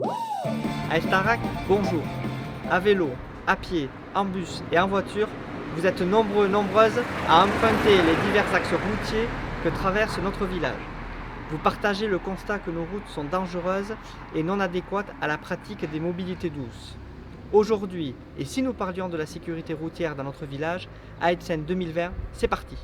À Estarac, bonjour. À vélo, à pied, en bus et en voiture, vous êtes nombreux, nombreuses à emprunter les divers axes routiers que traverse notre village. Vous partagez le constat que nos routes sont dangereuses et non adéquates à la pratique des mobilités douces. Aujourd'hui, et si nous parlions de la sécurité routière dans notre village, à Aidseine 2020, c'est parti.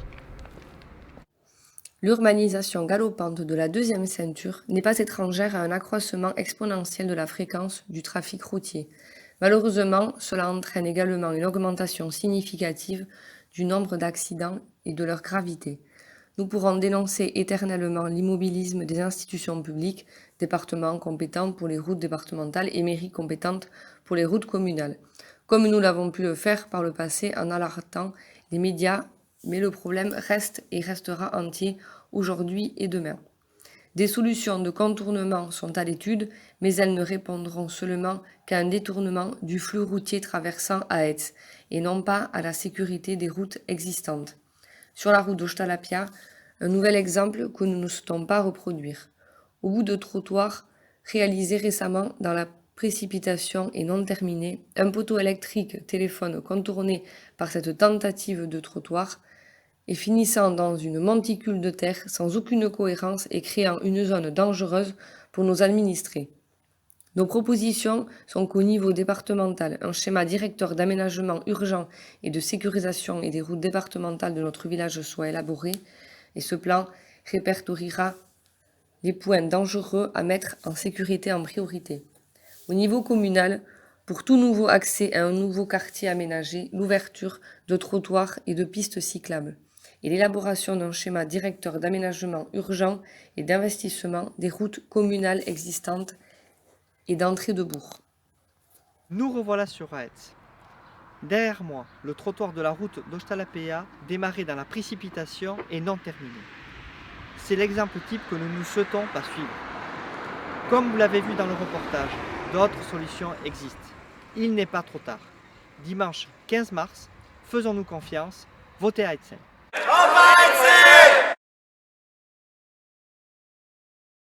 L'urbanisation galopante de la deuxième ceinture n'est pas étrangère à un accroissement exponentiel de la fréquence du trafic routier. Malheureusement, cela entraîne également une augmentation significative du nombre d'accidents et de leur gravité. Nous pourrons dénoncer éternellement l'immobilisme des institutions publiques, départements compétents pour les routes départementales et mairies compétentes pour les routes communales, comme nous l'avons pu le faire par le passé en alertant les médias, mais le problème reste et restera entier aujourd'hui et demain. Des solutions de contournement sont à l'étude, mais elles ne répondront seulement qu'à un détournement du flux routier traversant Aetz, et non pas à la sécurité des routes existantes. Sur la route d'Ostalapia, un nouvel exemple que nous ne souhaitons pas reproduire. Au bout de trottoirs réalisés récemment dans la précipitation et non terminés, un poteau électrique téléphone contourné par cette tentative de trottoir et finissant dans une monticule de terre sans aucune cohérence et créant une zone dangereuse pour nos administrés. Nos propositions sont qu'au niveau départemental, un schéma directeur d'aménagement urgent et de sécurisation et des routes départementales de notre village soit élaboré, et ce plan répertoriera les points dangereux à mettre en sécurité en priorité. Au niveau communal, pour tout nouveau accès à un nouveau quartier aménagé, l'ouverture de trottoirs et de pistes cyclables, et l'élaboration d'un schéma directeur d'aménagement urgent et d'investissement des routes communales existantes et d'entrée de bourg. Nous revoilà sur Aetz. Derrière moi, le trottoir de la route d'Ostalapea démarré dans la précipitation et non terminé. C'est l'exemple type que nous ne souhaitons pas suivre. Comme vous l'avez vu dans le reportage, d'autres solutions existent. Il n'est pas trop tard. Dimanche 15 mars, faisons-nous confiance, votez Aetsen.